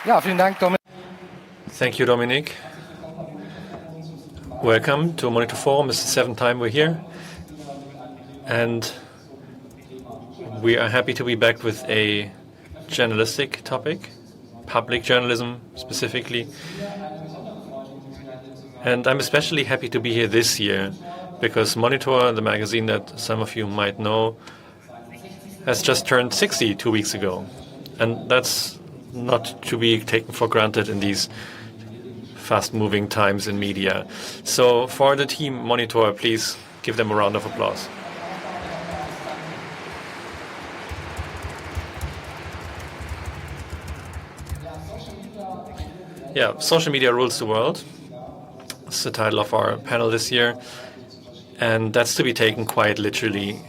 Ja, vielen Dank, Dominik. Thank you, Dominic. Welcome to Monitor Forum. It's the seventh time we're here. And we are happy to be back with a journalistic topic, public journalism specifically. And I'm especially happy to be here this year because Monitor, the magazine that some of you might know, has just turned 60 2 weeks ago. And that's not to be taken for granted in these fast-moving times in media. So for the team Monitor, please give them a round of applause. Yeah, social media rules the world. It's the title of our panel this year. And that's to be taken quite literally,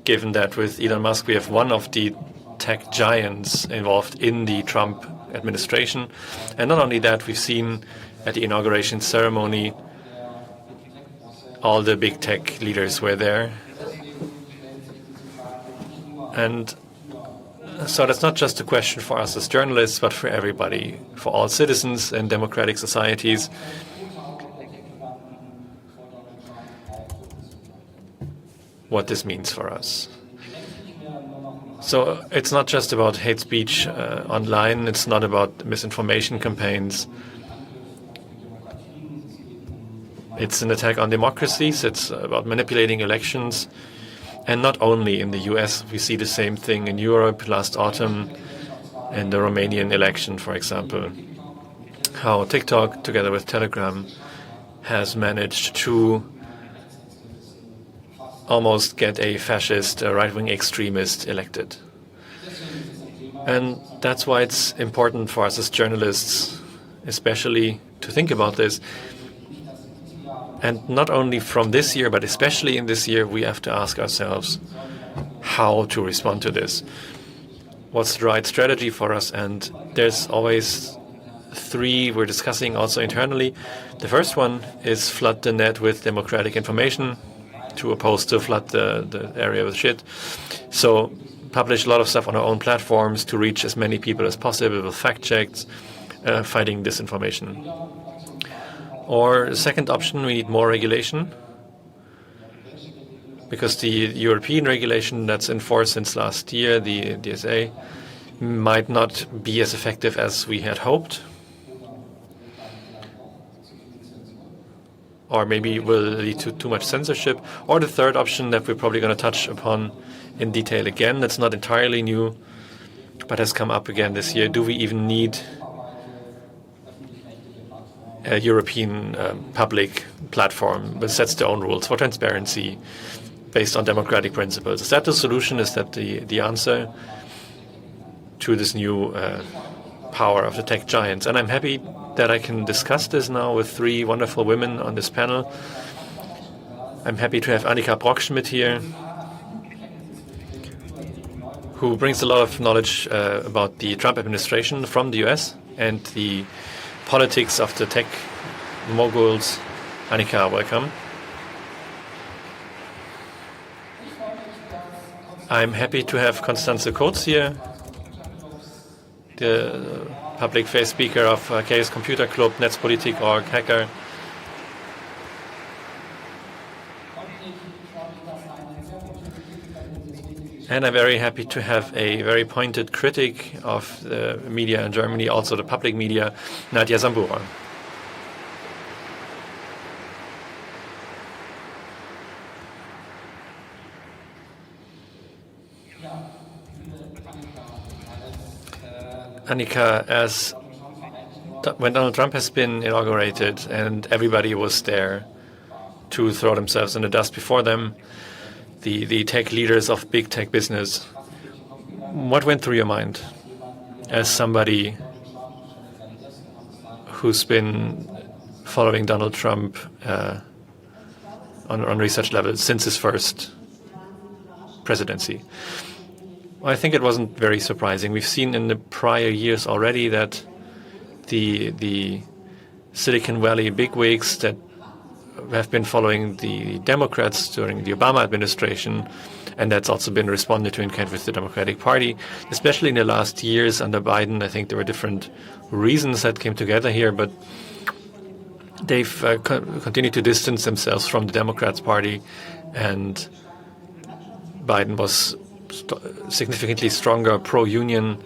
given that with Elon Musk we have one of the tech giants involved in the Trump administration. And not only that, we've seen at the inauguration ceremony, all the big tech leaders were there. And so that's not just a question for us as journalists, but for everybody, for all citizens in democratic societies. What this means for us. So it's not just about hate speech online, it's not about misinformation campaigns. It's an attack on democracies, it's about manipulating elections. And not only in the US, we see the same thing in Europe last autumn, in the Romanian election, for example. How TikTok, together with Telegram, has managed to almost get a fascist, right-wing extremist elected. And that's why it's important for us as journalists, especially to think about this. And not only from this year, but especially in this year, we have to ask ourselves how to respond to this. What's the right strategy for us? And there's always three we're discussing also internally. The first one is flood the net with democratic information, to oppose to flood the area with shit. So publish a lot of stuff on our own platforms to reach as many people as possible with fact checks, fighting disinformation. Or the second option, we need more regulation, because the European regulation that's in force since last year, the DSA, might not be as effective as we had hoped. Or maybe will lead to too much censorship. Or the third option that we're probably going to touch upon in detail again, that's not entirely new, but has come up again this year. Do we even need a European public platform that sets their own rules for transparency based on democratic principles? Is that the solution? Is that the answer to this new power of the tech giants? And I'm happy that I can discuss this now with three wonderful women on this panel. I'm happy to have Annika Brockschmidt here, who brings a lot of knowledge about the Trump administration from the US and the politics of the tech moguls. Annika, welcome. I'm happy to have Constanze Kurz here, the public face speaker of Chaos Computer Club, Netzpolitik.org, hacker. And I'm very happy to have a very pointed critic of the media in Germany, also the public media, Nadia Sambura. Annika, when Donald Trump has been inaugurated and everybody was there to throw themselves in the dust before them, the tech leaders of big tech business, what went through your mind as somebody who's been following Donald Trump on research level since his first presidency? Well, I think it wasn't very surprising. We've seen in the prior years already that the Silicon Valley bigwigs that have been following the Democrats during the Obama administration And that's also been responded to in kind with the Democratic Party, especially in the last years under Biden. I think there were different reasons that came together here, but they've continued to distance themselves from the Democrats' party, and Biden was significantly stronger pro-union.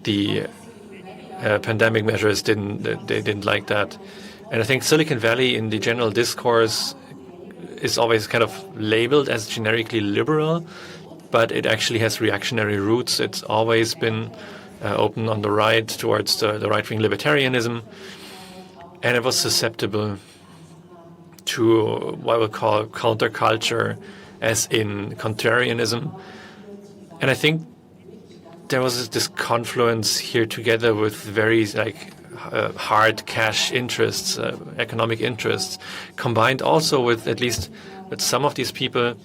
The pandemic measures didn't like that. And I think Silicon Valley in the general discourse is always kind of labeled as generically liberal, but it actually has reactionary roots. It's always been open on the right towards the right-wing libertarianism, and it was susceptible to what I would call counterculture, as in contrarianism. And I think there was this confluence here together with very hard cash interests, economic interests, combined also with, at least with some of these people,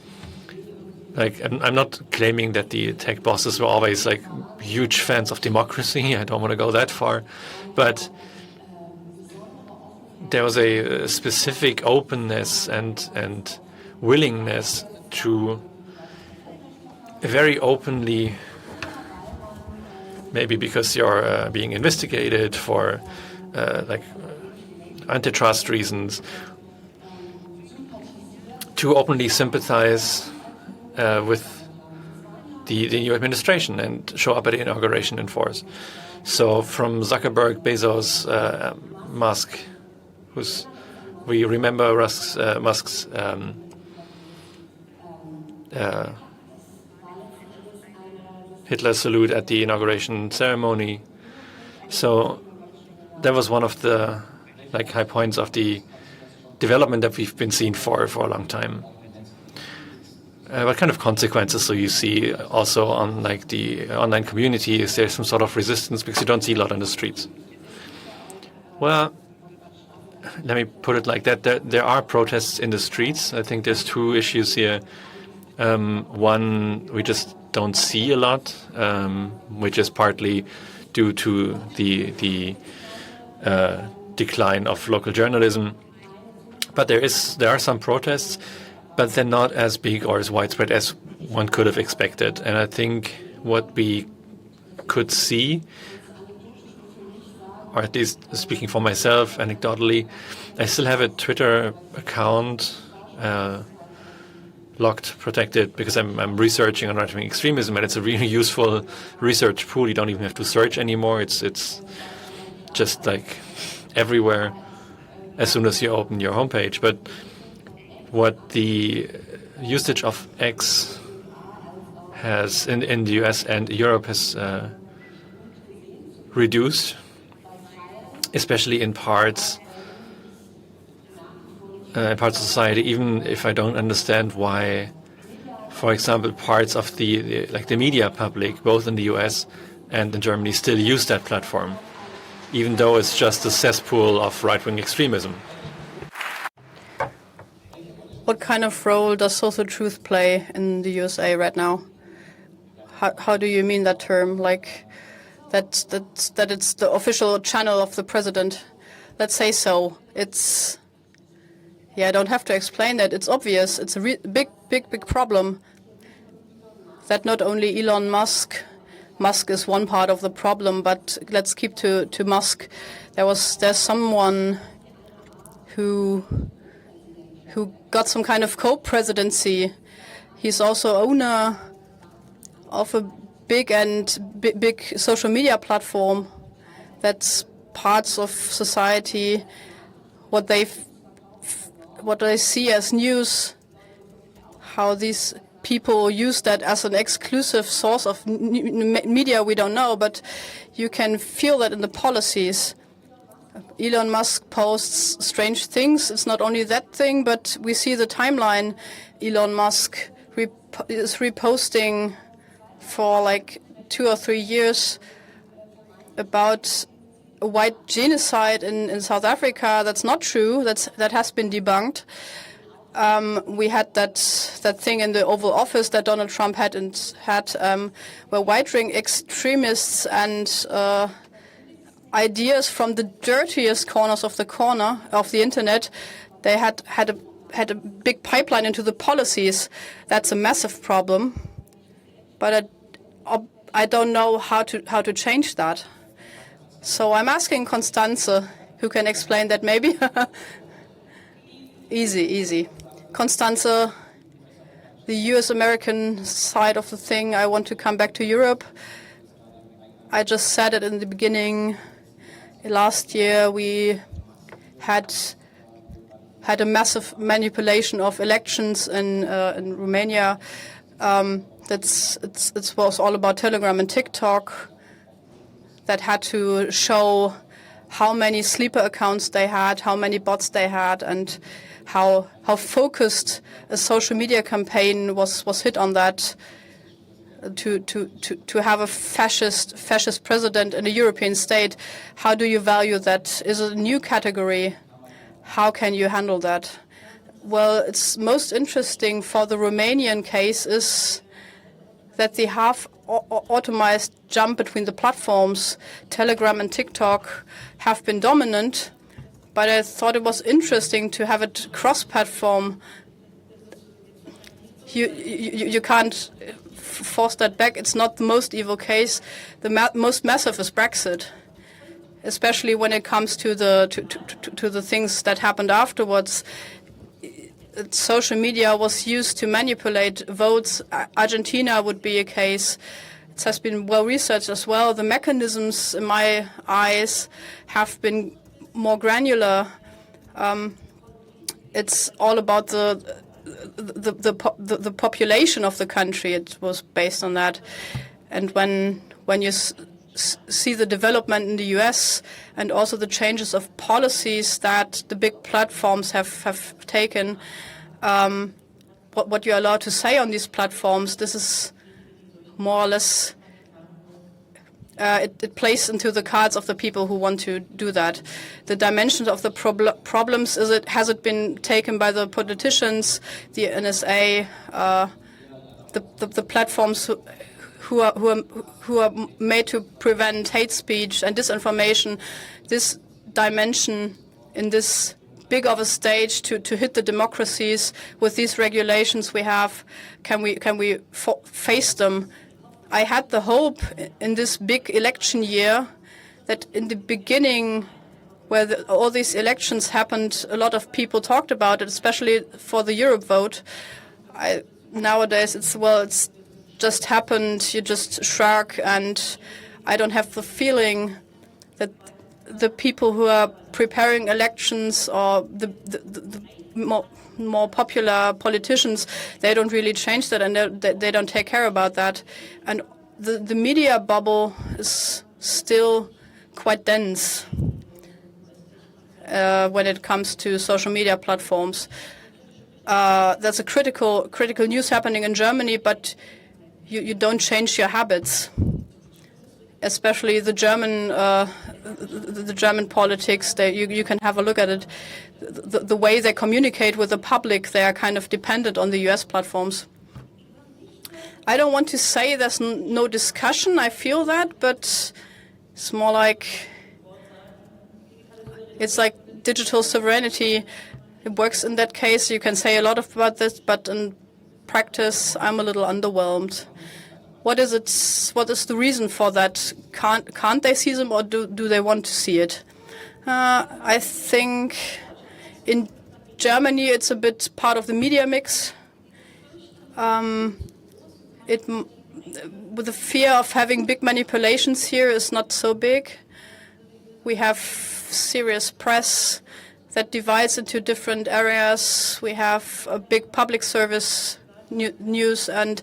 I'm not claiming that the tech bosses were always huge fans of democracy. I don't want to go that far, but there was a specific openness and willingness to very openly, maybe because you're being investigated for antitrust reasons, to openly sympathize with the new administration and show up at the inauguration in force. So from Zuckerberg, Bezos, Musk, we remember Musk's Hitler salute at the inauguration ceremony. So that was one of the high points of the development that we've been seeing for a long time. What kind of consequences do you see also on the online community? Is there some sort of resistance because you don't see a lot on the streets? Well, let me put it like that. There are protests in the streets. I think there's two issues here. One, we just don't see a lot, which is partly due to the decline of local journalism. But there are some protests, but they're not as big or as widespread as one could have expected. And I think what we could see, or at least speaking for myself anecdotally, I still have a Twitter account locked, protected, because I'm researching on right-wing extremism, and it's a really useful research pool. You don't even have to search anymore. It's just everywhere as soon as you open your homepage. But what the usage of X has in the US and Europe has reduced, especially in parts of society, even if I don't understand why, for example, parts of the media public, both in the US and in Germany, still use that platform, even though it's just a cesspool of right-wing extremism. What kind of role does social truth play in the USA right now? How do you mean that term? That it's the official channel of the president? Let's say so. I don't have to explain that. It's obvious. It's a big problem that not only Elon Musk is one part of the problem, but let's keep to Musk. There's someone who got some kind of co-presidency. He's also owner of a big social media platform that's parts of society, what they see as news, how these people use that as an exclusive source of media, we don't know, but you can feel that in the policies. Elon Musk posts strange things. It's not only that thing, but we see the timeline. Elon Musk is reposting for 2 or 3 years about a white genocide in South Africa. That's not true. That has been debunked. We had that thing in the Oval Office that Donald Trump had where right-wing extremists and ideas from the dirtiest corners of the internet, they had had a big pipeline into the policies. That's a massive problem. But I don't know how to change that. So I'm asking Constanze, who can explain that maybe. Easy. Constanze, the US-American side of the thing, I want to come back to Europe. I just said it in the beginning. Last year we had a massive manipulation of elections in Romania. It was all about Telegram and TikTok that had to show how many sleeper accounts they had, how many bots they had, and how focused a social media campaign was hit on that. To have a fascist president in a European state, how do you value that? Is it a new category? How can you handle that? Well, it's most interesting for the Romanian case is that they have automized jump between the platforms. Telegram and TikTok have been dominant, but I thought it was interesting to have it cross-platform. You can't force that back. It's not the most evil case. The most massive is Brexit, especially when it comes to the things that happened afterwards. Social media was used to manipulate votes. Argentina would be a case. It has been well researched as well. The mechanisms, in my eyes, have been more granular. It's all about the population of the country. It was based on that. And when you see the development in the US and also the changes of policies that the big platforms have taken, what you're allowed to say on these platforms, this is more or less, it plays into the cards of the people who want to do that. The dimensions of the problems, has it been taken by the politicians, the NSA, the platforms who are made to prevent hate speech and disinformation? This dimension in this big of a stage to hit the democracies with these regulations we have, can we face them? I had the hope in this big election year that in the beginning, where all these elections happened, a lot of people talked about it, especially for the Europe vote. Nowadays, it's just happened. You just shrug, and I don't have the feeling that the people who are preparing elections or the more popular politicians, they don't really change that, and they don't take care about that. And the media bubble is still quite dense when it comes to social media platforms. There's a critical news happening in Germany, but you don't change your habits. Especially the German politics, you can have a look at it. The way they communicate with the public, they are kind of dependent on the US platforms. I don't want to say there's no discussion. I feel that, but it's more like it's like digital sovereignty. It works in that case. You can say a lot about this, but in practice, I'm a little underwhelmed. What is it? What is the reason for that? Can't they see them, or do they want to see it? I think in Germany it's a bit part of the media mix. With the fear of having big manipulations here is not so big. We have serious press that divides into different areas. We have a big public service news and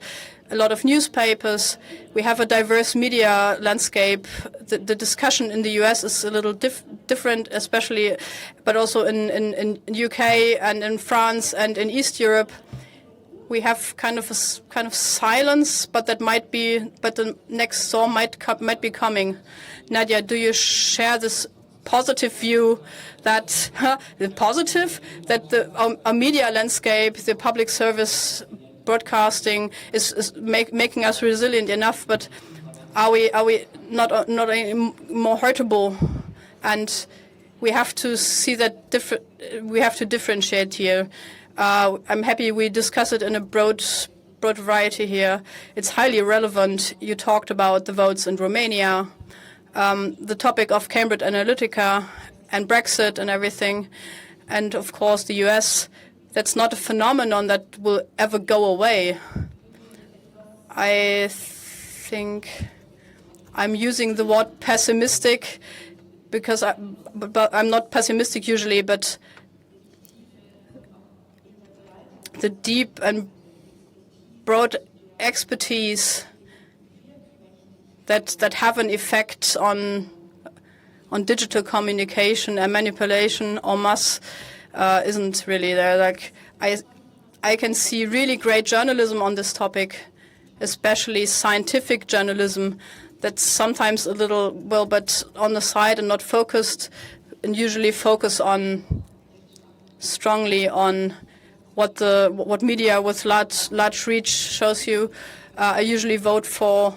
a lot of newspapers. We have a diverse media landscape. The discussion in the US is a little different, especially, but also in UK and in France and in East Europe. We have kind of silence, but the next storm might be coming. Nadia, do you share this positive view that the media landscape, the public service broadcasting is making us resilient enough, but are we not any more hurtable? And we have to see that we have to differentiate here. I'm happy we discuss it in a broad variety here. It's highly relevant. You talked about the votes in Romania, the topic of Cambridge Analytica and Brexit and everything, and of course the US. That's not a phenomenon that will ever go away. I think I'm using the word pessimistic because I'm not pessimistic usually, but the deep and broad expertise that have an effect on digital communication and manipulation en masse isn't really there. Like I can see really great journalism on this topic, especially scientific journalism, that's sometimes a little, well, but on the side and not focused, and usually focus strongly on what media with large reach shows you. I usually vote for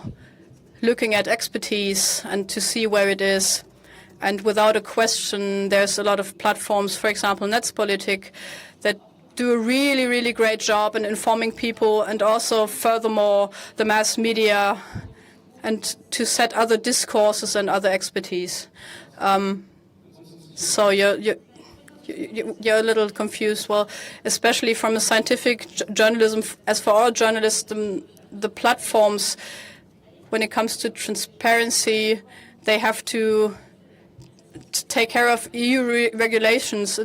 looking at expertise and to see where it is. And without a question, there's a lot of platforms, for example, Netzpolitik, that do a really, really great job in informing people, and also, furthermore, the mass media, and to set other discourses and other expertise. So you're a little confused. Well, especially from a scientific journalism, as for all journalists, the platforms, when it comes to transparency, they have to take care of EU regulations.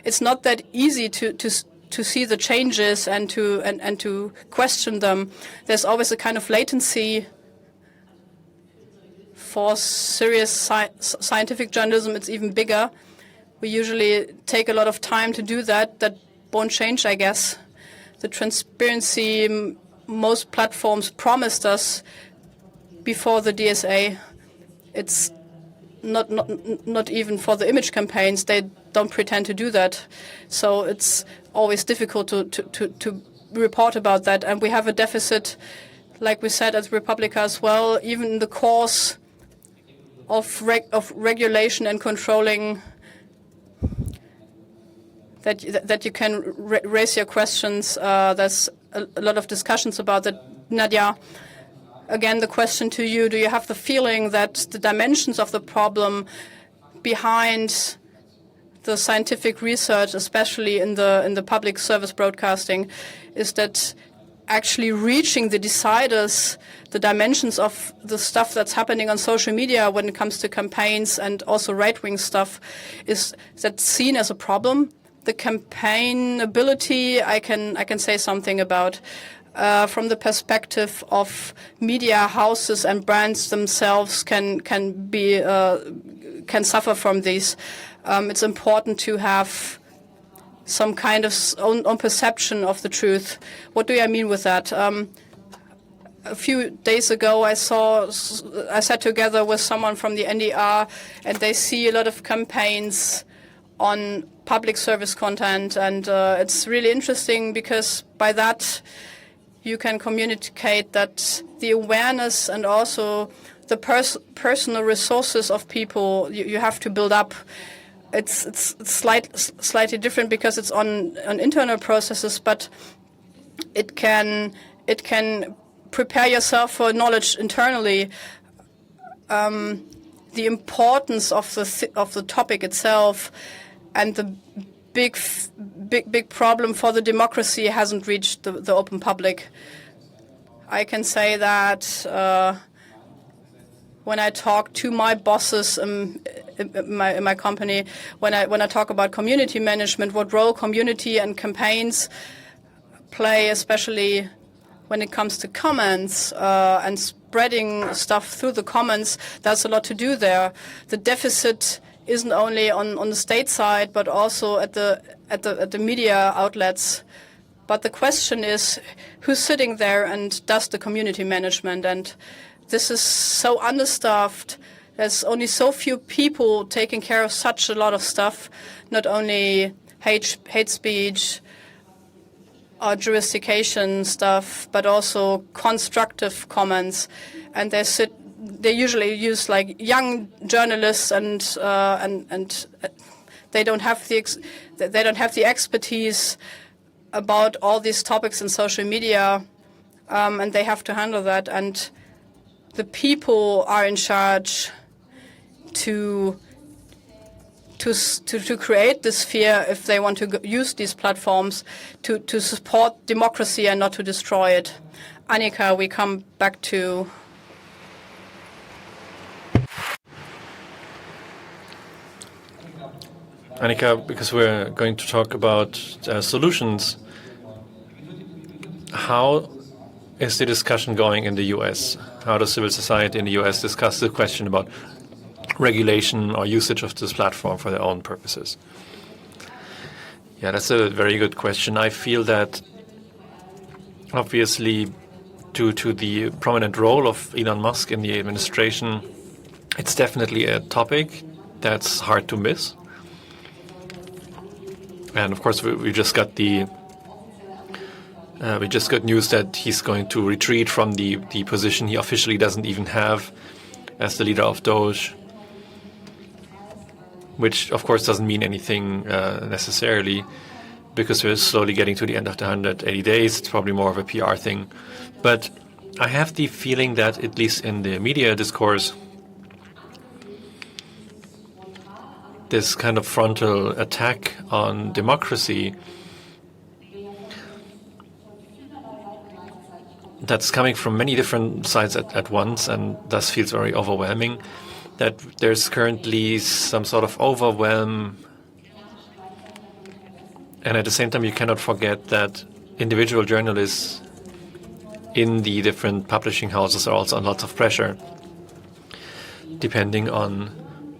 It's not that easy to see the changes and to question them. There's always a kind of latency. For serious scientific journalism, it's even bigger. We usually take a lot of time to do that. That won't change, I guess. The transparency most platforms promised us before the DSA, it's not even for the image campaigns. They don't pretend to do that. So it's always difficult to report about that. And we have a deficit, like we said, at republica as well, even in the course of regulation and controlling, that you can raise your questions. There's a lot of discussions about that. Nadia, again, the question to you: do you have the feeling that the dimensions of the problem behind the scientific research, especially in the public service broadcasting, is that actually reaching the deciders, the dimensions of the stuff that's happening on social media when it comes to campaigns and also right-wing stuff, is that seen as a problem? The campaignability, I can say something about. From the perspective of media houses and brands themselves can suffer from these. It's important to have some kind of own perception of the truth. What do I mean with that? A few days ago, I sat together with someone from the NDR, and they see a lot of campaigns on public service content, and it's really interesting because by that you can communicate that the awareness and also the personal resources of people you have to build up. It's slightly different because it's on internal processes, but it can prepare yourself for knowledge internally. The importance of the topic itself and the big problem for the democracy hasn't reached the open public. I can say that when I talk to my bosses in my company, when I talk about community management, what role community and campaigns play, especially when it comes to comments and spreading stuff through the comments, there's a lot to do there. The deficit isn't only on the state side, but also at the media outlets. But the question is, who's sitting there and does the community management? And this is so understaffed. There's only so few people taking care of such a lot of stuff, not only hate speech or jurisdiction stuff, but also constructive comments. And they usually use like young journalists, and they don't have the expertise about all these topics in social media, and they have to handle that. And the people are in charge to create this fear if they want to use these platforms to support democracy and not to destroy it. Annika, we come back to. Annika, because we're going to talk about solutions, how is the discussion going in the US? How does civil society in the US discuss the question about regulation or usage of this platform for their own purposes? Yeah, that's a very good question. I feel that obviously due to the prominent role of Elon Musk in the administration, it's definitely a topic that's hard to miss. And of course, we just got news that he's going to retreat from the position he officially doesn't even have as the leader of Doge, which of course doesn't mean anything necessarily, because we're slowly getting to the end of the 180 days. It's probably more of a PR thing. But I have the feeling that, at least in the media discourse, this kind of frontal attack on democracy that's coming from many different sides at once, and thus feels very overwhelming, that there's currently some sort of overwhelm. And at the same time, you cannot forget that individual journalists in the different publishing houses are also on lots of pressure, depending on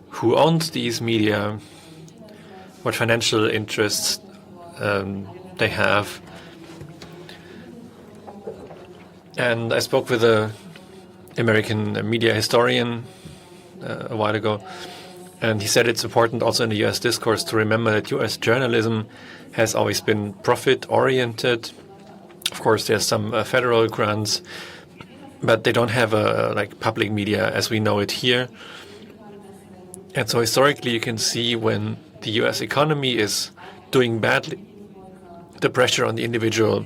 who owns these media, what financial interests they have. And I spoke with an American media historian a while ago, and he said it's important also in the US discourse to remember that US journalism has always been profit-oriented. Of course, there's some federal grants, but they don't have like public media as we know it here. And so historically, you can see when the US economy is doing badly, the pressure on the individual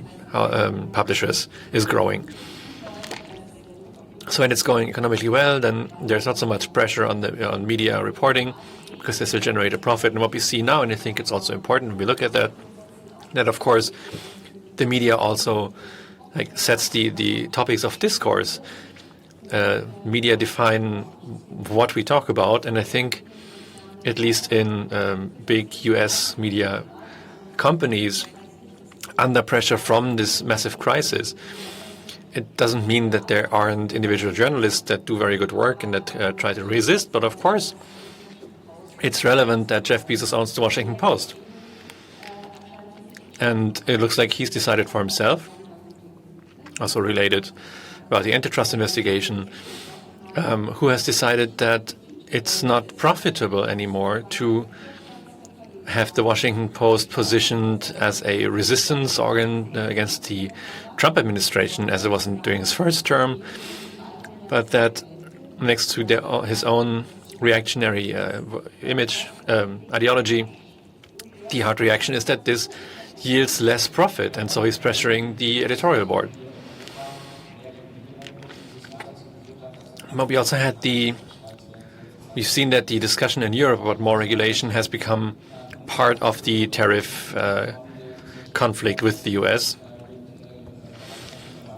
publishers is growing. So when it's going economically well, then there's not so much pressure on media reporting, because they still generate a profit. And what we see now, and I think it's also important when we look at that of course the media also sets the topics of discourse. Media define what we talk about, and I think, at least in big US media companies, under pressure from this massive crisis, it doesn't mean that there aren't individual journalists that do very good work and that try to resist, but of course it's relevant that Jeff Bezos owns the Washington Post. And it looks like he's decided for himself, also related about the antitrust investigation, who has decided that it's not profitable anymore to have the Washington Post positioned as a resistance organ against the Trump administration, as it wasn't during his first term, but that next to his own reactionary ideology, the hard reaction is that this yields less profit, and so he's pressuring the editorial board. But we also had we've seen that the discussion in Europe about more regulation has become part of the tariff conflict with the US.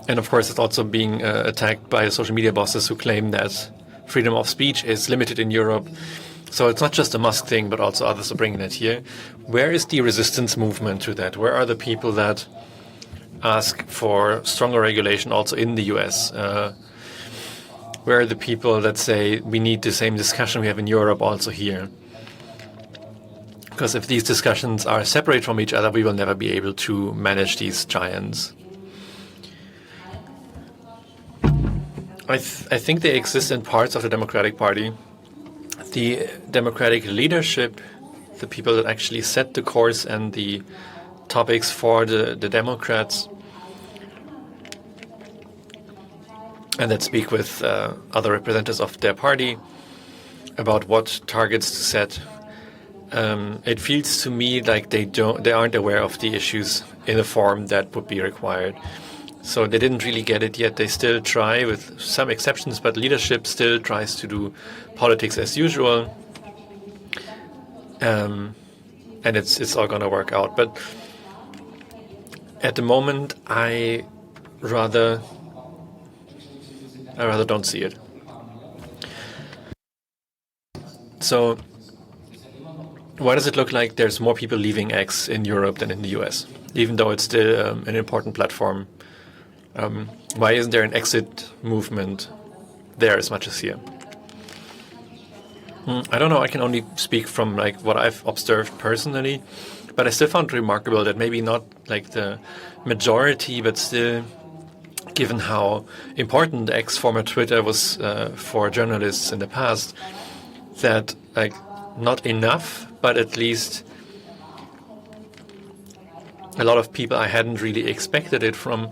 And of course, it's also being attacked by social media bosses who claim that freedom of speech is limited in Europe. So it's not just a Musk thing, but also others are bringing it here. Where is the resistance movement to that? Where are the people that ask for stronger regulation also in the US? Where are the people that say we need the same discussion we have in Europe also here? Because if these discussions are separate from each other, we will never be able to manage these giants. I think they exist in parts of the Democratic Party. The Democratic leadership, the people that actually set the course and the topics for the Democrats, and that speak with other representatives of their party about what targets to set, it feels to me like they aren't aware of the issues in a form that would be required. So they didn't really get it yet. They still try, with some exceptions, but leadership still tries to do politics as usual. And it's all going to work out. But at the moment, I rather don't see it. So why does it look like there's more people leaving X in Europe than in the US, even though it's still an important platform? Why isn't there an exit movement there as much as here? I don't know. I can only speak from like what I've observed personally, but I still found it remarkable that maybe not like the majority, but still, given how important X, former Twitter, was for journalists in the past, that like not enough, but at least a lot of people I hadn't really expected it from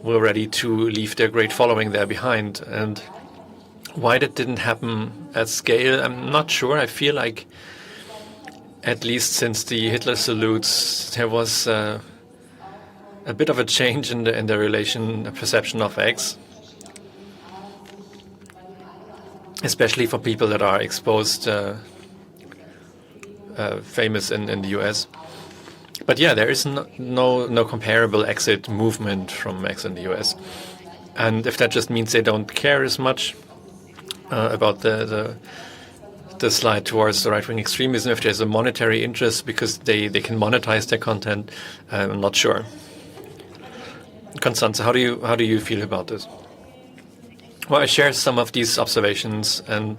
were ready to leave their great following there behind. And why that didn't happen at scale, I'm not sure. I feel like, at least since the Hitler salutes, there was a bit of a change in the perception of X, especially for people that are exposed, famous in the US. But yeah, there is no comparable exit movement from X in the US. And if that just means they don't care as much about the slide towards the right-wing extremism, if there's a monetary interest because they can monetize their content, I'm not sure. Constanze, how do you feel about this? Well, I share some of these observations, and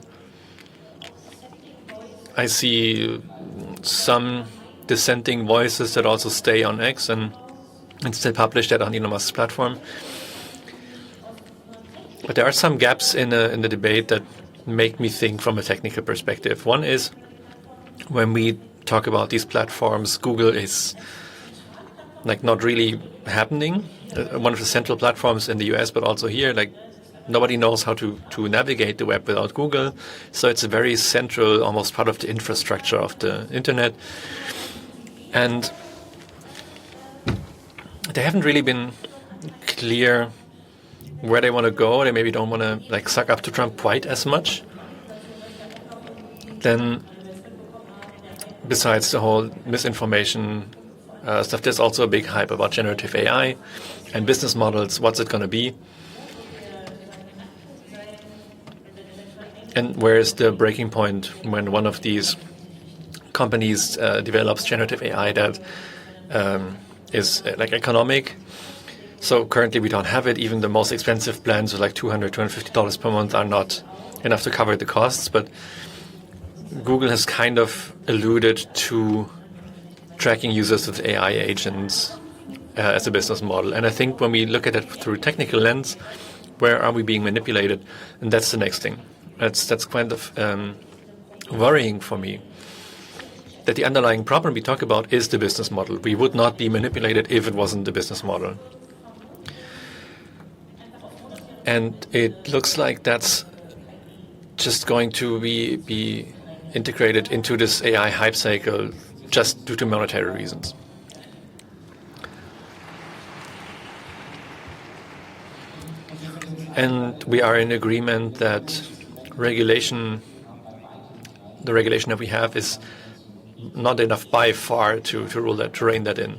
I see some dissenting voices that also stay on X and still publish that on Elon Musk's platform. But there are some gaps in the debate that make me think from a technical perspective. One is when we talk about these platforms, Google is like not really happening. One of the central platforms in the US, but also here, like nobody knows how to navigate the web without Google. So it's a very central, almost part of the infrastructure of the internet. And they haven't really been clear where they want to go. They maybe don't want to like suck up to Trump quite as much. Then, besides the whole misinformation stuff, there's also a big hype about generative AI and business models. What's it going to be? And where is the breaking point when one of these companies develops generative AI that is like economic? So currently we don't have it. Even the most expensive plans with like $200, $250 per month are not enough to cover the costs. But Google has kind of alluded to tracking users with AI agents as a business model. And I think when we look at it through a technical lens, where are we being manipulated? And that's the next thing. That's kind of worrying for me. That the underlying problem we talk about is the business model. We would not be manipulated if it wasn't the business model. And it looks like that's just going to be integrated into this AI hype cycle just due to monetary reasons. And we are in agreement that the regulation that we have is not enough by far to rule that, to rein that in.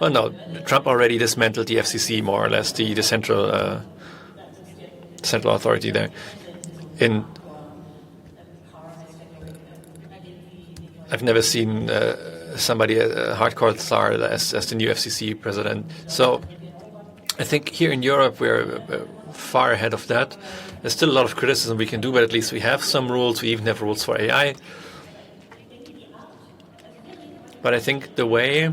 Well, no, Trump already dismantled the FCC, more or less, the central authority there. I've never seen somebody a hardcore star as the new FCC president. So I think here in Europe we're far ahead of that. There's still a lot of criticism we can do, but at least we have some rules. We even have rules for AI. But I think the way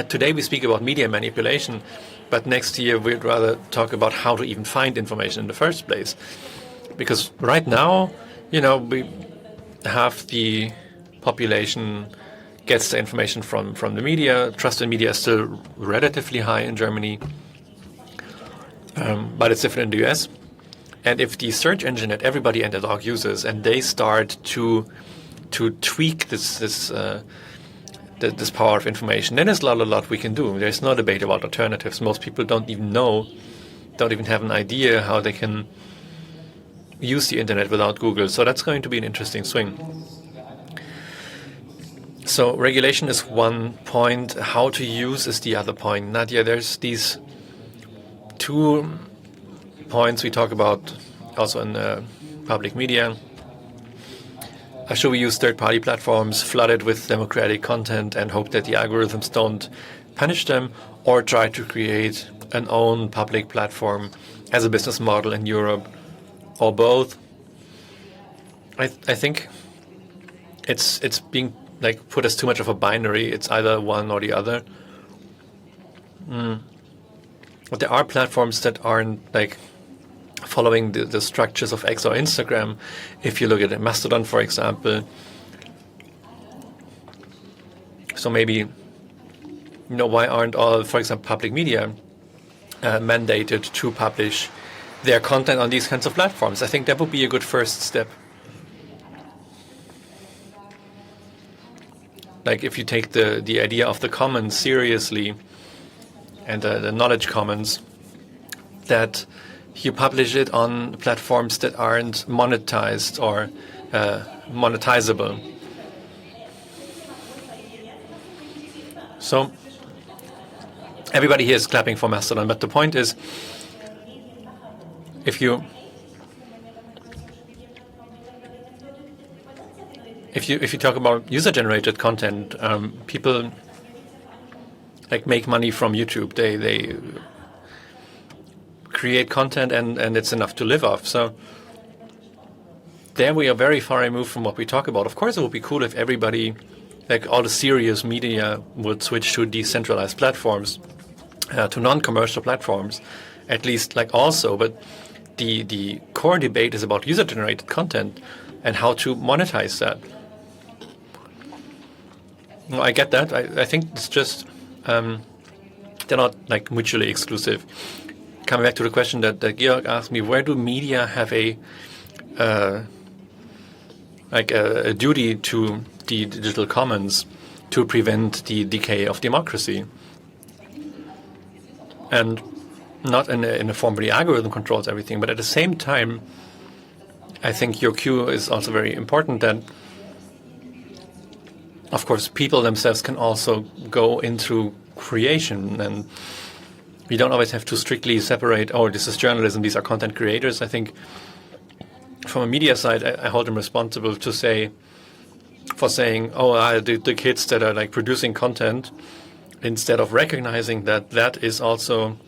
today we speak about media manipulation, but next year we'd rather talk about how to even find information in the first place. Because right now, we half the population gets the information from the media. Trust in media is still relatively high in Germany, but it's different in the US. And if the search engine that everybody and their dog uses, and they start to to tweak this power of information, then there's a lot we can do. There's no debate about alternatives. Most people don't even have an idea how they can use the internet without Google. So that's going to be an interesting swing. So regulation is one point. How to use is the other point. Nadia, there's these 2 points we talk about also in public media. Should we use third-party platforms flooded with democratic content and hope that the algorithms don't punish them, or try to create an own public platform as a business model in Europe, or both? I think it's being put as too much of a binary. It's either one or the other. But there are platforms that aren't following the structures of X or Instagram. If you look at Mastodon, for example, so maybe, why aren't all, for example, public media mandated to publish their content on these kinds of platforms? I think that would be a good first step. If you take the idea of the commons seriously, and the knowledge commons, that you publish it on platforms that aren't monetized or monetizable. So everybody here is clapping for Mastodon, but the point is, if you talk about user-generated content, people make money from YouTube. They create content and it's enough to live off. So there we are very far removed from what we talk about. Of course, it would be cool if everybody, all the serious media, would switch to decentralized platforms, to non-commercial platforms, at least also. But the core debate is about user-generated content and how to monetize that. No, I get that. I think it's just they're not mutually exclusive. Coming back to the question that Georg asked me, where do media have a duty to the digital commons to prevent the decay of democracy? And not in a form where the algorithm controls everything, but at the same time, I think your cue is also very important, that of course people themselves can also go into creation, and you don't always have to strictly separate, this is journalism, these are content creators. I think from a media side, I hold them responsible for saying, the kids that are producing content, instead of recognizing that is also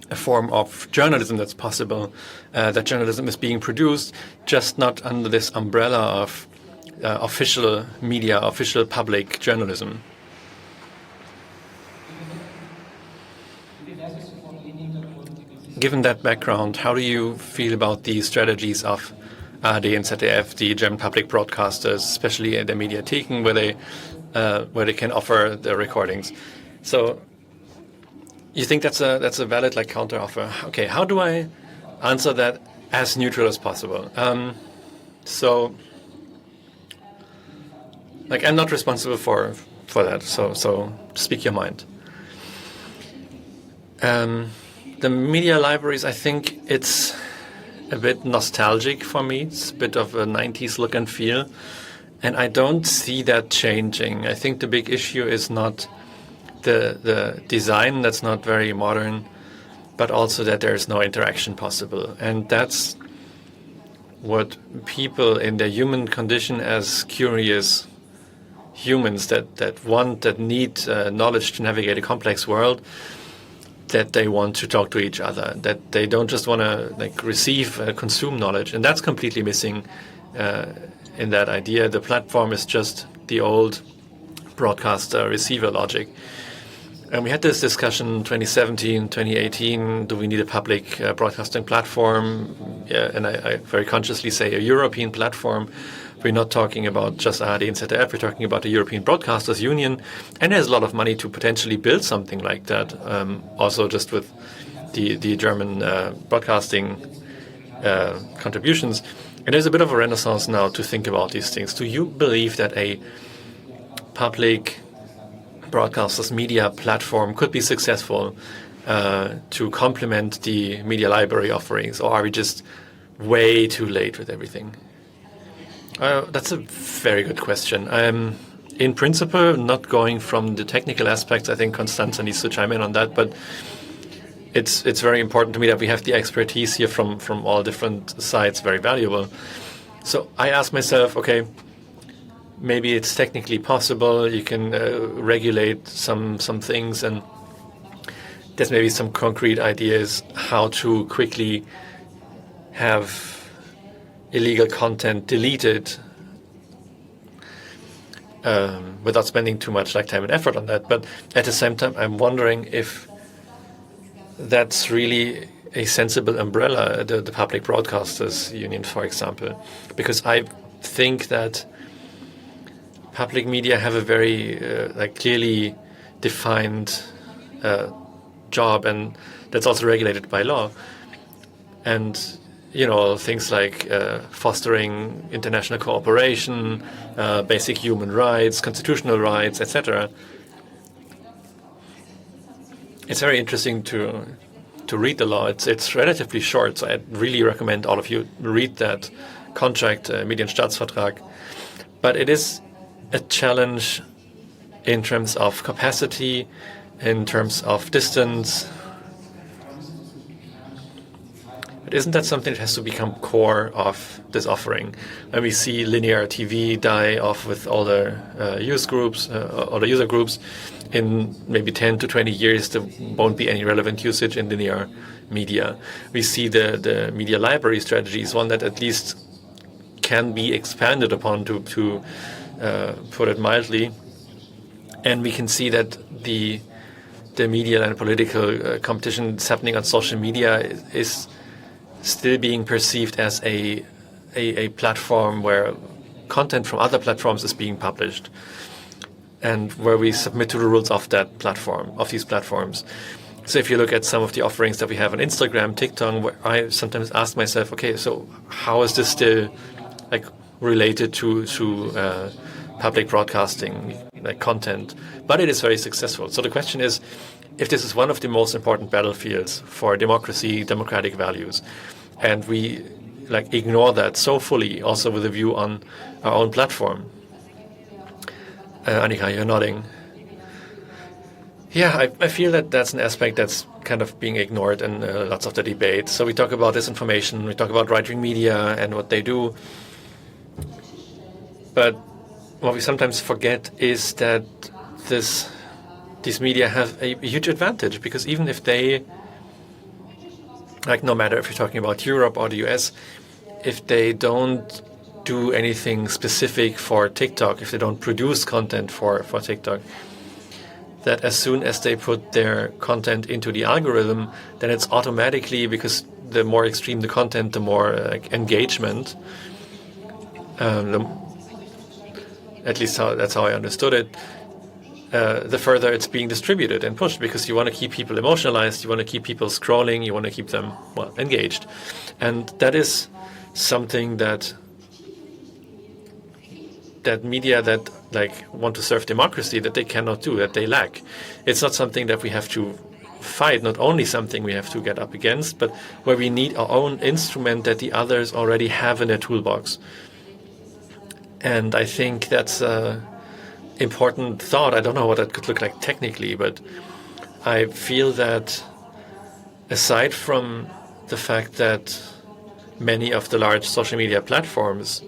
a form of journalism that's possible, that journalism is being produced, just not under this umbrella of official media, official public journalism. Given that background, how do you feel about the strategies of ARD and ZDF, the German public broadcasters, especially in the Mediatheken, where they can offer the recordings? So you think that's a valid counter offer? Okay, how do I answer that as neutral as possible? So I'm not responsible for that. So speak your mind. The media libraries, I think it's a bit nostalgic for me. It's a bit of a 90s look and feel. And I don't see that changing. I think the big issue is not the design, that's not very modern, but also that there's no interaction possible. And that's what people in their human condition as curious humans that need knowledge to navigate a complex world, that they want to talk to each other, that they don't just want to receive, consume knowledge. And that's completely missing in that idea. The platform is just the old broadcaster receiver logic. And we had this discussion 2017, 2018, do we need a public broadcasting platform? Yeah, and I very consciously say a European platform. We're not talking about just ARD and ZDF, we're talking about the European Broadcasters Union. And there's a lot of money to potentially build something like that. Also just with the German broadcasting contributions. And there's a bit of a renaissance now to think about these things. Do you believe that a public broadcasters media platform could be successful to complement the media library offerings, or are we just way too late with everything? That's a very good question. In principle, not going from the technical aspects, I think Constanza needs to chime in on that, but it's very important to me that we have the expertise here from all different sides, very valuable. So I ask myself, okay, maybe it's technically possible, you can regulate some things, and there's maybe some concrete ideas how to quickly have illegal content deleted without spending too much time and effort on that. But at the same time, I'm wondering if that's really a sensible umbrella, the Public Broadcasters Union, for example, because I think that public media have a very clearly defined job, and that's also regulated by law. And things like fostering international cooperation, basic human rights, constitutional rights, etc. It's very interesting to read the law. It's relatively short, so I really recommend all of you read that contract, Medienstaatsvertrag. But it is a challenge in terms of capacity, in terms of distance. But isn't that something that has to become core of this offering? When we see linear TV die off with all the user groups, in maybe 10 to 20 years, there won't be any relevant usage in linear media. We see the media library strategy is one that at least can be expanded upon, to put it mildly. And we can see that the media and political competition that's happening on social media is still being perceived as a platform where content from other platforms is being published, and where we submit to the rules of that platform, of these platforms. So if you look at some of the offerings that we have on Instagram, TikTok, where I sometimes ask myself, okay, so how is this still related to public broadcasting content? But it is very successful. So the question is, if this is one of the most important battlefields for democracy, democratic values, and we ignore that so fully, also with a view on our own platform. Annika, you're nodding. Yeah, I feel that that's an aspect that's kind of being ignored in lots of the debate. So we talk about disinformation, we talk about right-wing media and what they do. But what we sometimes forget is that these media have a huge advantage, because even if they, no matter if you're talking about Europe or the US, if they don't do anything specific for TikTok, if they don't produce content for TikTok, that as soon as they put their content into the algorithm, then it's automatically, because the more extreme the content, the more engagement, at least that's how I understood it, the further it's being distributed and pushed, because you want to keep people emotionalized, you want to keep people scrolling, you want to keep them, engaged. And that is something that media that want to serve democracy, that they cannot do, that they lack. It's not something that we have to fight, not only something we have to get up against, but where we need our own instrument that the others already have in their toolbox. And I think that's an important thought. I don't know what that could look like technically, but I feel that aside from the fact that many of the large social media platforms,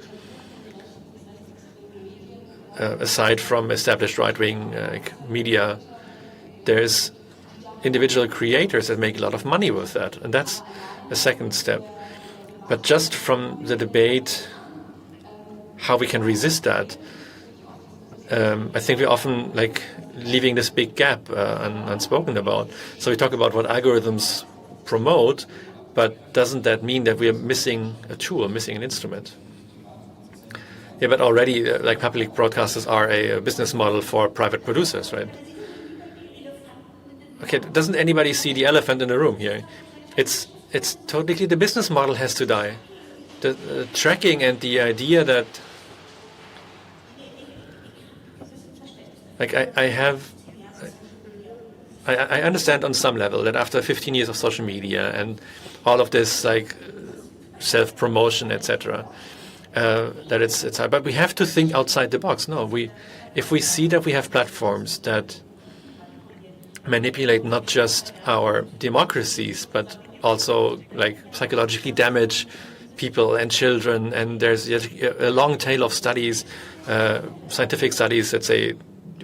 aside from established right-wing media, there's individual creators that make a lot of money with that. And that's a second step. But just from the debate, how we can resist that, I think we're often leaving this big gap unspoken about. So we talk about what algorithms promote, but doesn't that mean that we are missing a tool, missing an instrument? Yeah, but already, public broadcasters are a business model for private producers, right? Okay, doesn't anybody see the elephant in the room here? It's it's totally the business model has to die. The tracking and the idea that, like, I understand on some level that after 15 years of social media and all of this, like, self-promotion, etc., that it's hard. But we have to think outside the box. No, if we see that we have platforms that manipulate not just our democracies, but also, like, psychologically damage people and children, and there's a long tail of studies, scientific studies that say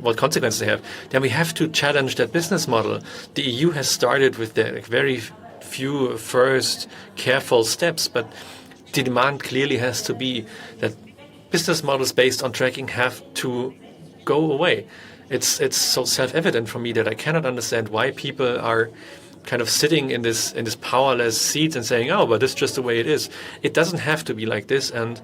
what consequences they have, then we have to challenge that business model. The EU has started with the very few first careful steps, but the demand clearly has to be that business models based on tracking have to go away. It's so self-evident for me that I cannot understand why people are kind of sitting in this powerless seat and saying, "Oh, but this is just the way it is." It doesn't have to be like this, and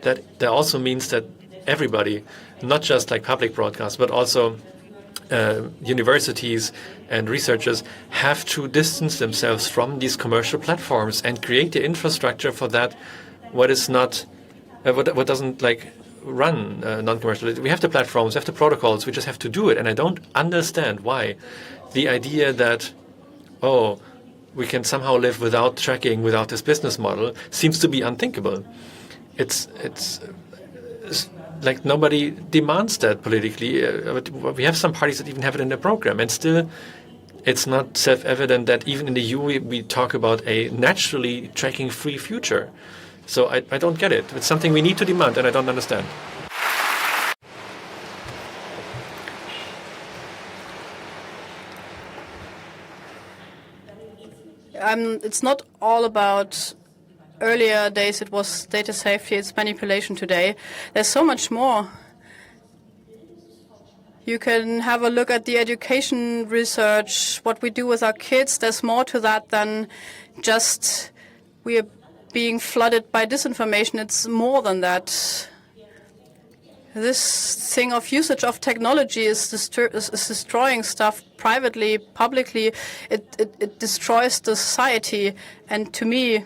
that also means that everybody, not just like public broadcasts, but also universities and researchers, have to distance themselves from these commercial platforms and create the infrastructure for that. What is not, what doesn't like run non-commercial. We have the platforms, we have the protocols. We just have to do it, and I don't understand why the idea that, oh, we can somehow live without tracking, without this business model, seems to be unthinkable. It's like nobody demands that politically. We have some parties that even have it in their program, and still it's not self-evident that even in the EU we talk about a naturally tracking-free future. So I don't get it. It's something we need to demand, and I don't understand. It's not all about earlier days. It was data safety. It's manipulation today. There's so much more. You can have a look at the education research, what we do with our kids. There's more to that than just we are being flooded by disinformation. It's more than that. This thing of usage of technology is destroying stuff privately, publicly. It destroys the society. And to me,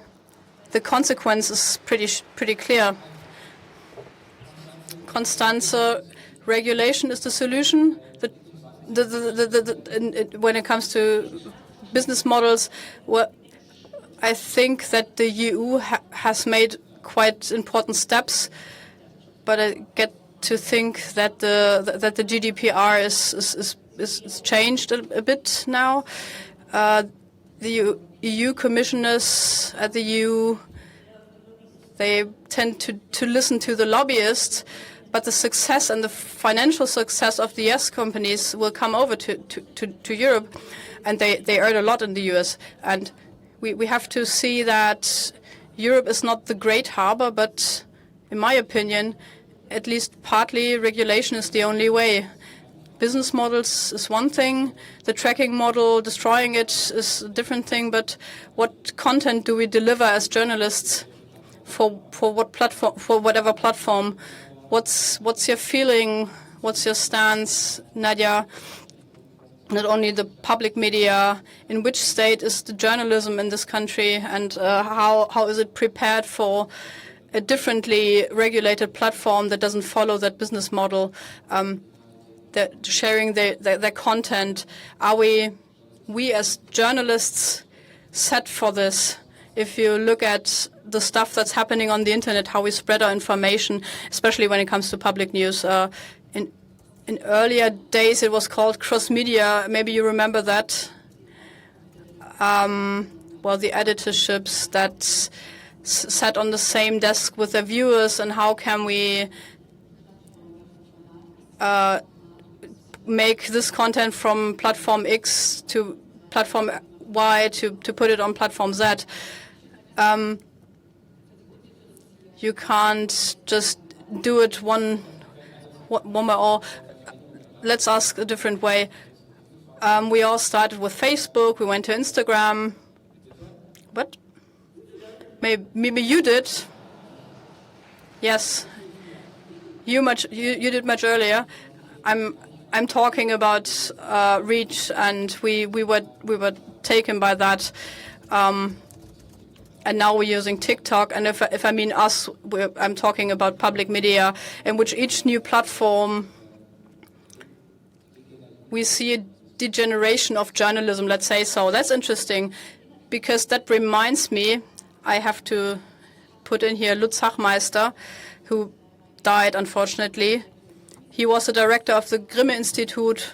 the consequence is pretty clear. Constanze, regulation is the solution. When it comes to business models, well, I think that the EU has made quite important steps, but I get to think that the GDPR is changed a bit now. The EU commissioners at the EU, they tend to listen to the lobbyists, but the success and the financial success of the US companies will come over to Europe, and they earn a lot in the US. And we have to see that Europe is not the great harbor, but in my opinion, at least partly regulation is the only way. Business models is one thing, the tracking model, destroying it is a different thing, but what content do we deliver as journalists for what platform, for whatever platform? What's your feeling? What's your stance, Nadia? Not only the public media, in which state is the journalism in this country, and how is it prepared for a differently regulated platform that doesn't follow that business model, sharing their content? Are we as journalists set for this? If you look at the stuff that's happening on the internet, how we spread our information, especially when it comes to public news. In earlier days, it was called cross-media. Maybe you remember that. Well, the editorships that sat on the same desk with their viewers, and how can we make this content from platform X to platform Y to put it on platform Z. You can't just do it one by all. Let's ask a different way. We all started with Facebook. We went to Instagram. What? Maybe you did. Yes. You did much earlier. I'm talking about reach, and we were taken by that. and now we're using TikTok. And if I mean us, I'm talking about public media, in which each new platform, we see a degeneration of journalism, let's say so. That's interesting, because that reminds me, I have to put in here Lutz Hachmeister, who died, unfortunately. He was the director of the Grimme Institute,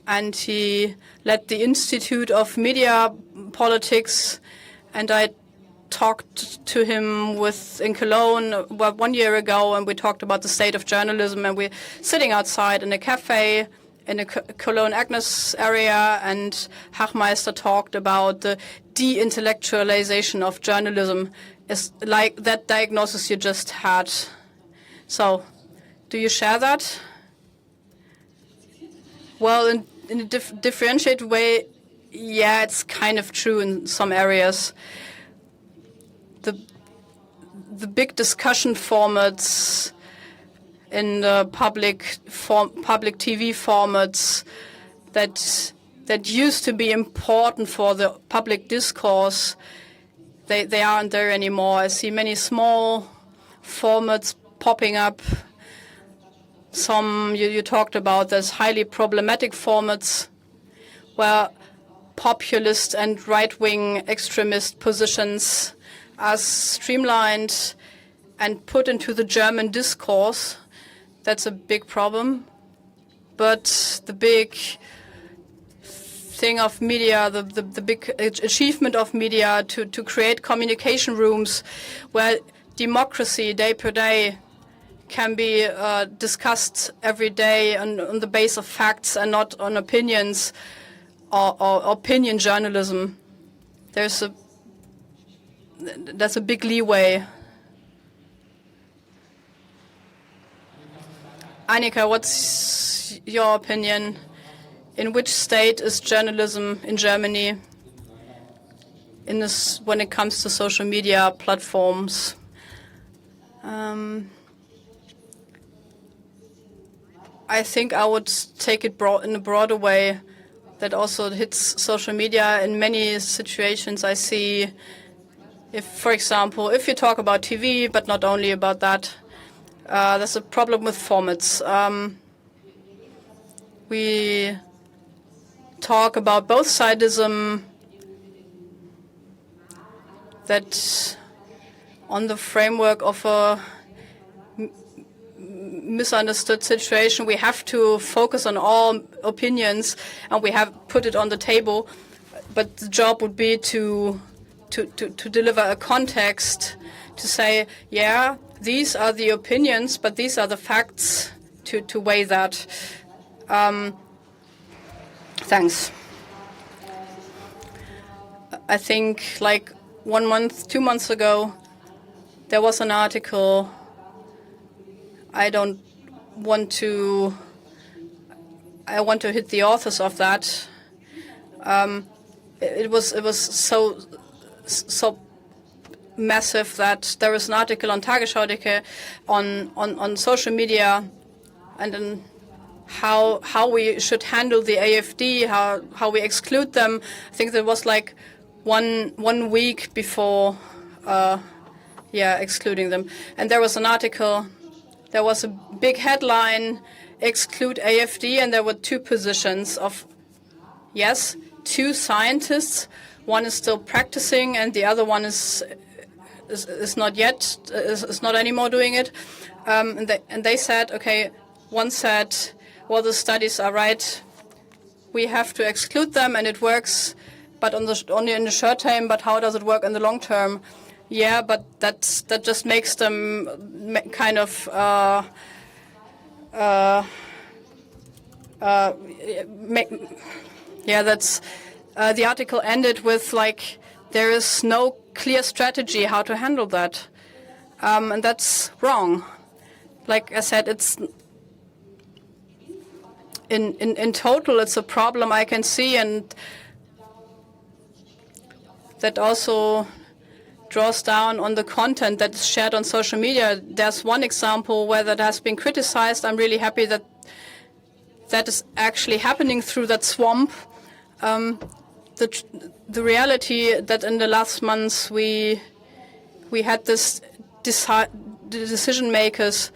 and he led the Institute of Media Politics, and I talked to him in Cologne about 1 year ago, and we talked about the state of journalism, and we're sitting outside in a cafe in the Cologne-Agnes area, and Hachmeister talked about the de-intellectualization of journalism. It's like that diagnosis you just had. So, do you share that? Well, in a differentiated way, yeah, it's kind of true in some areas. The big discussion formats in the public TV formats that used to be important for the public discourse, they aren't there anymore. I see many small formats popping up. Some you talked about, there's highly problematic formats where populist and right-wing extremist positions are streamlined and put into the German discourse. That's a big problem. But the big thing of media, the big achievement of media to create communication rooms where democracy day per day can be discussed every day on the basis of facts and not on opinions or opinion journalism. That's a big leeway. Annika, what's your opinion? In which state is journalism in Germany when it comes to social media platforms? I think I would take it in a broader way that also hits social media. In many situations I see, for example, if you talk about TV, but not only about that, there's a problem with formats. We talk about both sidism, that on the framework of a misunderstood situation, we have to focus on all opinions, and we have put it on the table. But the job would be to deliver a context, to say, yeah, these are the opinions, but these are the facts, to weigh that. Thanks. I think like 1 month, 2 months ago, there was an article. I want to hit the authors of that. It was so massive that there is an article on Tagesschau on social media, and then how we should handle the AfD, how we exclude them. I think there was like one week before excluding them. And there was an article, there was a big headline, exclude AfD, and there were two positions of, yes, 2 scientists. One is still practicing and the other one is not anymore doing it. And they said, okay, one said, well, the studies are right. We have to exclude them, and it works, but only in the short term. But how does it work in the long term? Yeah, but that just makes them kind of that's the article ended with like, there is no clear strategy how to handle that, and that's wrong. Like I said, it's in total, it's a problem I can see, and that also draws down on the content that is shared on social media. There's one example where that has been criticized. I'm really happy that that is actually happening through that swamp. the reality that in the last months we had this decision makers,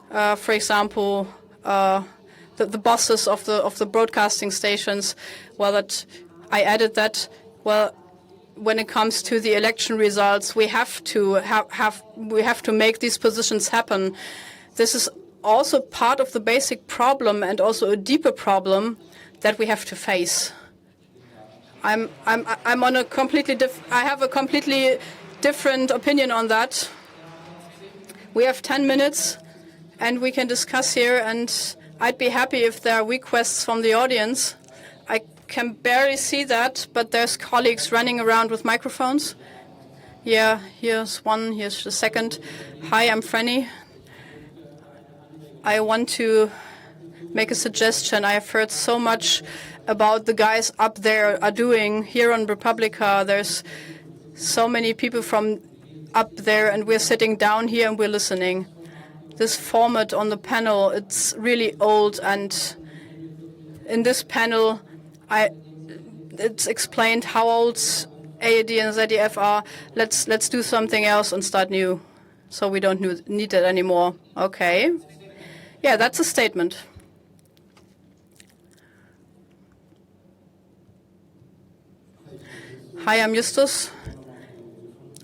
for example, the bosses of the broadcasting stations. Well, that I added that. Well, when it comes to the election results, we have to make these positions happen. This is also part of the basic problem, and also a deeper problem that we have to face. I'm on a completely I have a completely different opinion on that. We have 10 minutes, and we can discuss here. And I'd be happy if there are requests from the audience. I can barely see that, but there's colleagues running around with microphones. Yeah, here's one, here's the second. Hi, I'm Franny. I want to make a suggestion. I have heard so much about the guys up there are doing here on Republica. There's so many people from up there, and we're sitting down here and we're listening. This format on the panel, it's really old, and in this panel, it's explained how old AED and ZDF are. Let's do something else and start new, so we don't need it anymore. Okay, yeah, that's a statement. Hi, I'm Justus.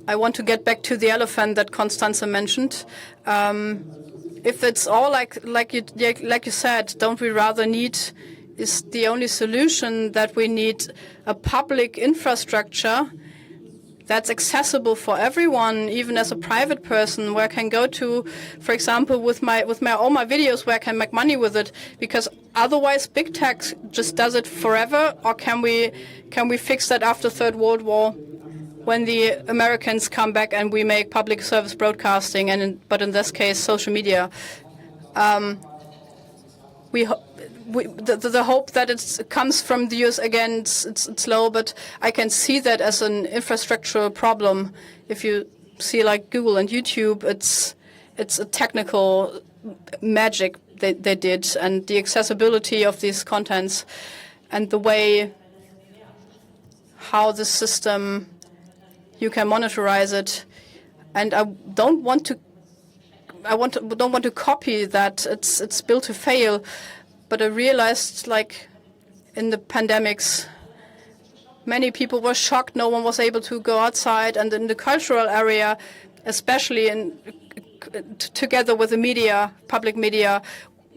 I want to get back to the elephant that Constanze mentioned. If it's all like you said, don't we rather need? Is the only solution that we need a public infrastructure that's accessible for everyone, even as a private person, where I can go to, for example, with all my videos, where I can make money with it? Because otherwise, big tech just does it forever. Or can we fix that after Third World War, when the Americans come back and we make public service broadcasting, but in this case, social media? The hope that it comes from the US again, it's low, but I can see that as an infrastructural problem. If you see like Google and YouTube, it's a technical magic they did, and the accessibility of these contents and the way how the system you can monitorize it. And I don't want to copy that. It's built to fail. But I realized, like, in the pandemics, many people were shocked. No one was able to go outside. And in the cultural area, especially together with the media, public media,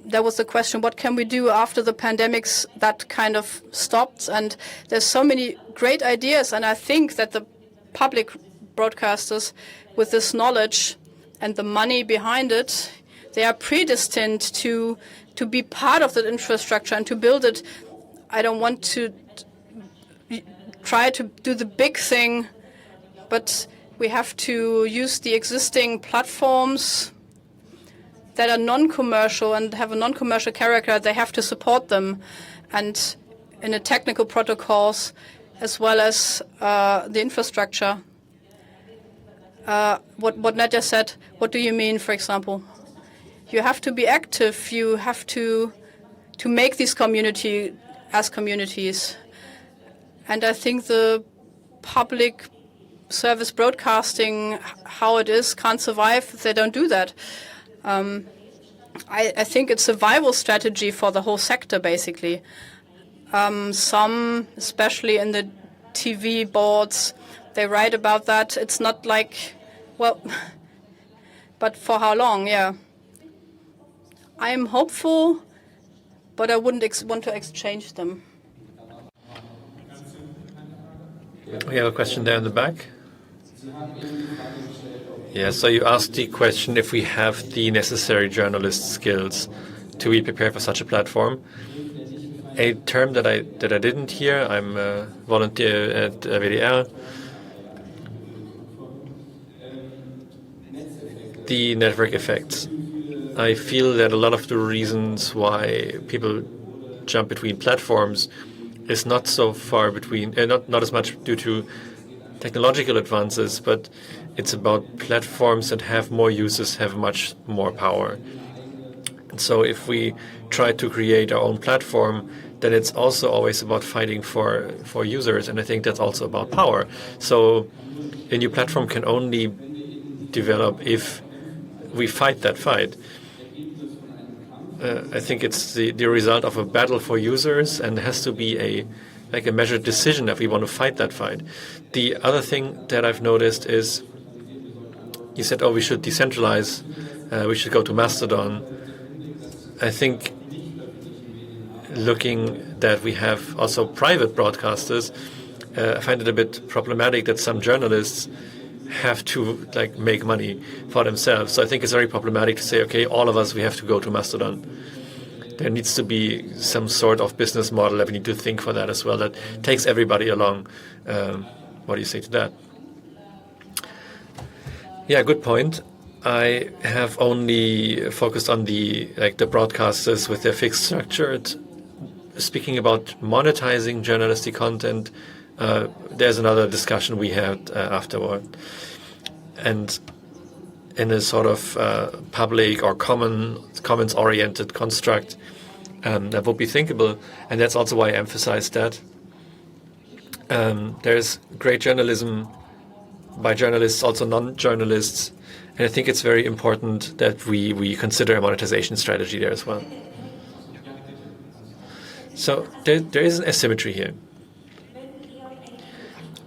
there was the question, what can we do after the pandemics? That kind of stopped. And there's so many great ideas. And I think that the public broadcasters, with this knowledge and the money behind it, they are predestined to be part of that infrastructure and to build it. I don't want to try to do the big thing, but we have to use the existing platforms that are non-commercial and have a non-commercial character. They have to support them, and in the technical protocols as well as the infrastructure. What Nadja said, what do you mean, for example? You have to be active. You have to make these community as communities. And I think the public service broadcasting, how it is, can't survive if they don't do that. I think it's a survival strategy for the whole sector, basically. Some, especially in the TV boards, they write about that. It's not like, well, but for how long? Yeah. I'm hopeful, but I wouldn't want to exchange them. We have a question there in the back. Yeah, so you asked the question if we have the necessary journalist skills to be prepared for such a platform. A term that I didn't hear, I'm a volunteer at WDR. The network effects. I feel that a lot of the reasons why people jump between platforms is not so far between, not as much due to technological advances, but it's about platforms that have more users, have much more power. And so if we try to create our own platform then it's also always about fighting for users, and I think that's also about power. So a new platform can only develop if we fight that fight. I think it's the result of a battle for users, and has to be a measured decision if we want to fight that fight. The other thing that I've noticed is, you said, oh, we should decentralize, we should go to Mastodon. I think looking that we have also private broadcasters, I find it a bit problematic that some journalists have to make money for themselves. So I think it's very problematic to say, okay, all of us, we have to go to Mastodon. There needs to be some sort of business model that we need to think for that as well, that takes everybody along. What do you say to that? Yeah, good point. I have only focused on the broadcasters with their fixed structure. Speaking about monetizing journalistic content, there's another discussion we had afterward. And in a sort of public or commons-oriented construct, that would be thinkable. And that's also why I emphasize that. There's great journalism by journalists, also non-journalists. And I think it's very important that we consider a monetization strategy there as well. So there is an asymmetry here.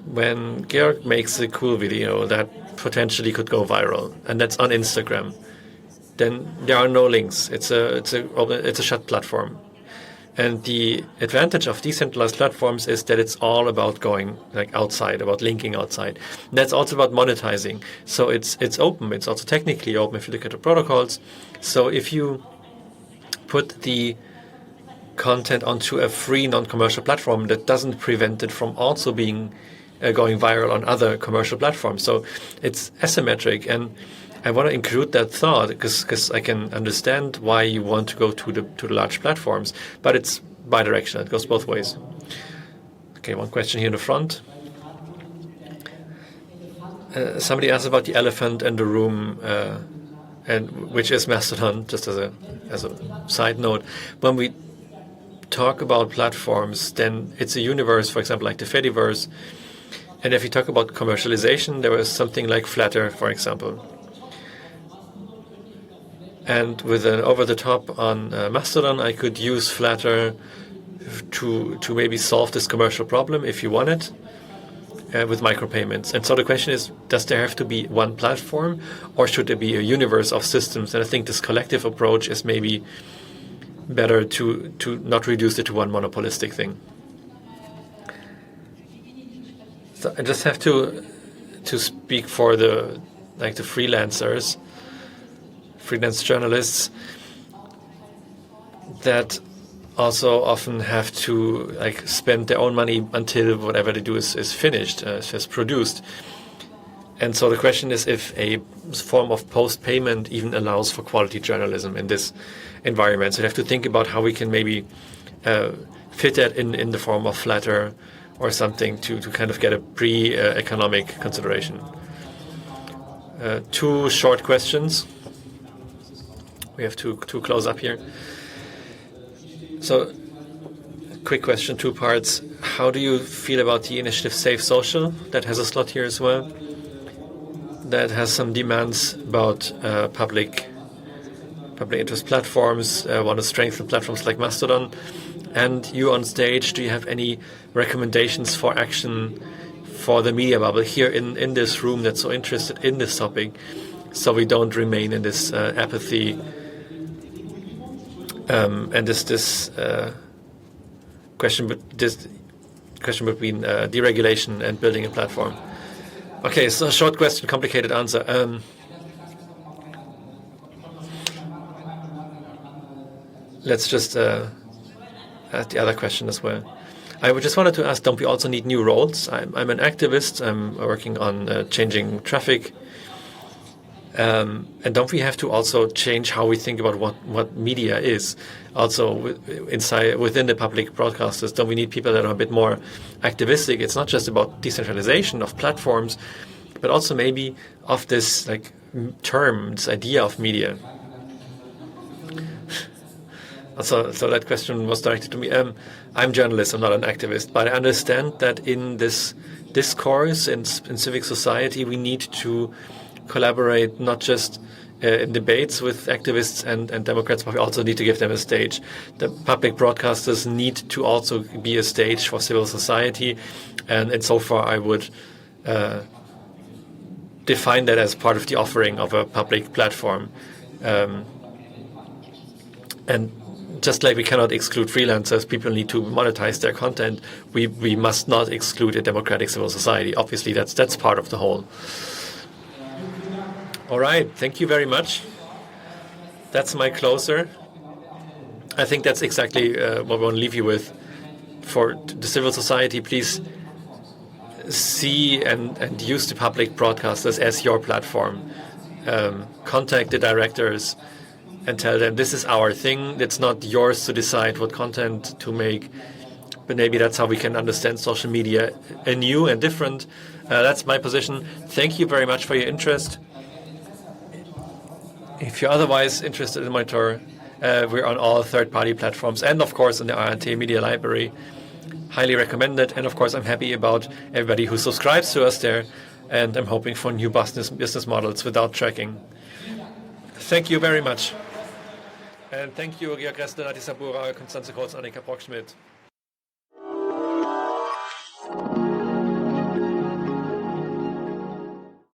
When Georg makes a cool video that potentially could go viral, and that's on Instagram, then there are no links. It's a shut platform. And the advantage of decentralized platforms is that it's all about going outside, about linking outside. And that's also about monetizing. So it's open. It's also technically open if you look at the protocols. So if you put the content onto a free non-commercial platform, that doesn't prevent it from also being going viral on other commercial platforms. So it's asymmetric, and I want to include that thought because I can understand why you want to go to the large platforms, but it's bidirectional. It goes both ways. Okay, one question here in the front. Somebody asked about the elephant in the room, and which is Mastodon. Just as a side note, when we talk about platforms, then it's a universe, for example, like the Fediverse. And if you talk about commercialization, there was something like Flatter, for example. And with an over-the-top on Mastodon, I could use Flatter to maybe solve this commercial problem if you want it, with micropayments. And so the question is, does there have to be one platform, or should there be a universe of systems? And I think this collective approach is maybe better to not reduce it to one monopolistic thing. So I just have to speak for the freelancers, freelance journalists, that also often have to spend their own money until whatever they do is finished, is produced. And so the question is if a form of post-payment even allows for quality journalism in this environment. So you have to think about how we can maybe fit that in the form of Flatter or something to kind of get a pre-economic consideration. Two short questions. We have to close up here. So, quick question, two parts. How do you feel about the initiative Save Social? That has a slot here as well. That has some demands about public interest platforms, want to strengthen platforms like Mastodon. And you on stage, do you have any recommendations for action for the media bubble here in this room that's so interested in this topic, so we don't remain in this apathy and this question between deregulation and building a platform? Okay, so short question, complicated answer. Let's just ask the other question as well. I just wanted to ask, don't we also need new roles? I'm an activist. I'm working on changing traffic. And don't we have to also change how we think about what media is? Also, within the public broadcasters, don't we need people that are a bit more activistic? It's not just about decentralization of platforms, but also maybe of this idea of media. So that question was directed to me. I'm a journalist, I'm not an activist, but I understand that in this discourse in civic society, we need to collaborate not just in debates with activists and Democrats, but we also need to give them a stage. The public broadcasters need to also be a stage for civil society, and insofar I would define that as part of the offering of a public platform. And just like we cannot exclude freelancers, people need to monetize their content, we must not exclude a democratic civil society. Obviously, that's part of the whole. All right, thank you very much. That's my closer. I think that's exactly what we want to leave you with. For the civil society, please see and use the public broadcasters as your platform. Contact the directors and tell them this is our thing. It's not yours to decide what content to make, but maybe that's how we can understand social media anew and different. That's my position. Thank you very much for your interest. If you're otherwise interested in Monitor, we're on all third-party platforms and, of course, in the RNT Media Library. Highly recommended. And, of course, I'm happy about everybody who subscribes to us there, and I'm hoping for new business models without tracking. Thank you very much. And thank you, Georg Ressler, Nati Sabura, Konstanze Kurz, Annika Brockschmidt.